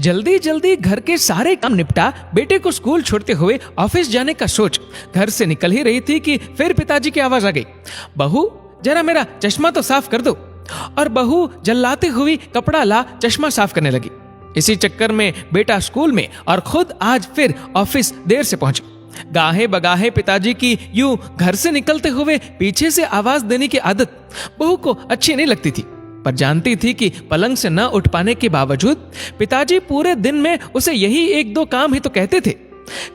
जल्दी जल्दी घर के सारे काम निपटा बेटे को स्कूल छोड़ते हुए ऑफिस जाने का सोच घर से निकल ही रही थी कि फिर पिताजी की आवाज आ गई, बहू जरा मेरा चश्मा तो साफ कर दो। और बहू जल्लाते हुई कपड़ा ला चश्मा साफ करने लगी। इसी चक्कर में बेटा स्कूल में और खुद आज फिर ऑफिस देर से पहुंचे। गाहे बगाहे पिताजी की यूं घर से निकलते हुए पीछे से आवाज देने की आदत बहू को अच्छी नहीं लगती थी, पर जानती थी कि पलंग से न उठ पाने के बावजूद पिताजी पूरे दिन में उसे यही एक दो काम ही तो कहते थे।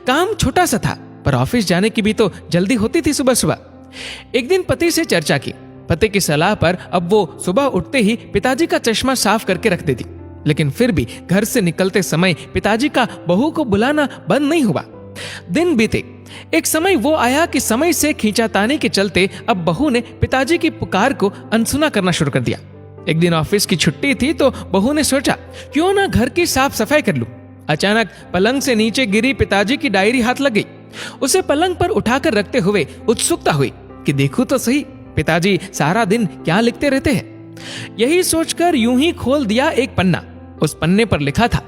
काम छोटा सा था, पर ऑफिस जाने की भी तो जल्दी होती थी सुबह सुबह। एक दिन पति से चर्चा की। पति की सलाह पर अब वो सुबह उठते ही पिताजी का चश्मा साफ करके रख देती, लेकिन फिर भी घर से निकलते समय पिताजी का बहू को बुलाना बंद नहीं हुआ। दिन बीते, एक समय वो आया कि समय से खींचातानी के चलते अब बहू ने पिताजी की पुकार को अनसुना करना शुरू कर दिया। एक दिन ऑफिस की छुट्टी थी तो बहू ने सोचा क्यों ना घर की साफ सफाई कर लूं। अचानक पलंग से नीचे गिरी पिताजी की डायरी हाथ लग गई। उसे पलंग पर उठाकर रखते हुए उत्सुकता हुई कि देखूं तो सही पिताजी सारा दिन क्या लिखते रहते हैं। यही सोचकर यूं ही खोल दिया एक पन्ना। उस पन्ने पर लिखा था,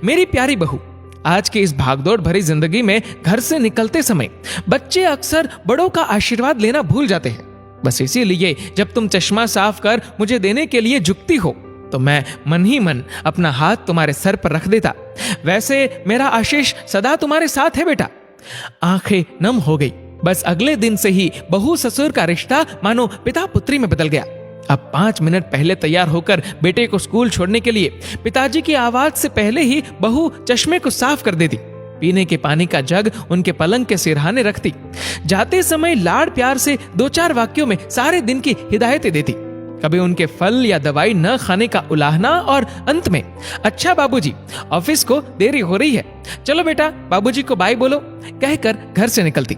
मेरी प्यारी बहू, आज की इस भागदौड़ भरी जिंदगी में घर से निकलते समय बच्चे अक्सर बड़ों का आशीर्वाद लेना भूल जाते हैं। बस इसीलिए जब तुम चश्मा साफ कर मुझे देने के लिए झुकती हो तो मैं मन ही मन अपना हाथ तुम्हारे सर पर रख देता। वैसे मेरा आशीष सदा तुम्हारे साथ है बेटा। आंखें नम हो गई। बस अगले दिन से ही बहू ससुर का रिश्ता मानो पिता पुत्री में बदल गया। अब 5 मिनट पहले तैयार होकर बेटे को स्कूल छोड़ने के लिए पिताजी की आवाज से पहले ही बहू चश्मे को साफ कर देती। पीने के पानी का जग उनके पलंग के सिरहाने रखती। जाते समय लाड़ प्यार से 2-4 वाक्यों में सारे दिन की हिदायतें देती। कभी उनके फल या दवाई न खाने का उलाहना और अंत में, अच्छा बाबूजी ऑफिस को देरी हो रही है, चलो बेटा बाबूजी को बाय बोलो, कहकर घर से निकलती।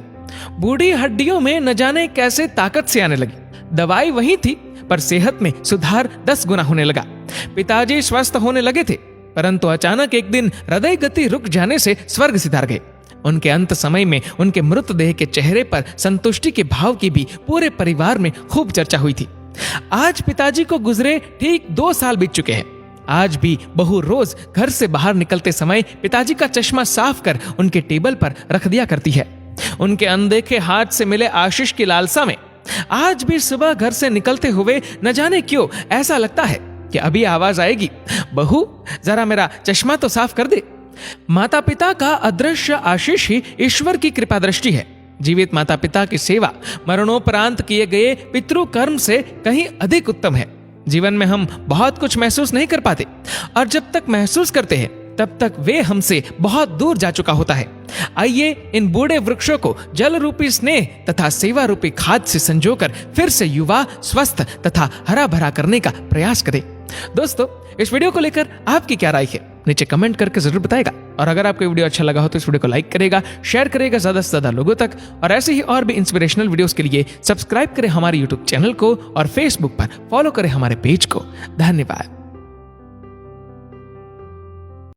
बूढ़ी हड्डियों में न जाने कैसे ताकत से आने लगी। दवाई वही थी, पर सेहत में सुधार 10 गुना होने लगा। पिताजी स्वस्थ होने लगे थे, परंतु अचानक एक दिन हृदय गति रुक जाने से स्वर्ग सिधार गए। उनके अंत समय में उनके मृतदेह के चेहरे पर संतुष्टि के भाव की भी पूरे परिवार में खूब चर्चा हुई थी। आज पिताजी को गुजरे ठीक 2 साल बीत चुके हैं। आज भी बहू रोज घर से बाहर निकलते समय पिताजी का चश्मा साफ कर उनके टेबल पर रख दिया करती है। उनके अनदेखे हाथ से मिले आशीष की लालसा में आज भी सुबह घर से निकलते हुए न जाने क्यों ऐसा लगता है कि अभी आवाज आएगी, बहू जरा मेरा चश्मा तो साफ कर दे। माता पिता का अदृश्य आशीष ही ईश्वर की कृपा दृष्टि है। जीवित माता पिता की सेवा मरणोपरांत किए गए पितृ कर्म से कहीं अधिक उत्तम है। जीवन में हम बहुत कुछ महसूस नहीं कर पाते, और जब तक महसूस करते हैं तब तक वे हमसे बहुत दूर जा चुका होता है। आइए इन बूढ़े वृक्षों को जल रूपी स्नेह तथा सेवा रूपी खाद से संजोकर फिर से युवा, स्वस्थ तथा हरा भरा करने का प्रयास करें। दोस्तों, इस वीडियो को लेकर आपकी क्या राय है नीचे कमेंट करके जरूर बताएगा। और अगर आपको वीडियो अच्छा लगा हो तो इस वीडियो को लाइक करेगा, शेयर करेगा ज्यादा से ज्यादा लोगों तक। और ऐसे ही और भी इंस्पिरेशनल वीडियोस के लिए सब्सक्राइब करें हमारे यूट्यूब चैनल को और फेसबुक पर फॉलो करें हमारे पेज को। धन्यवाद।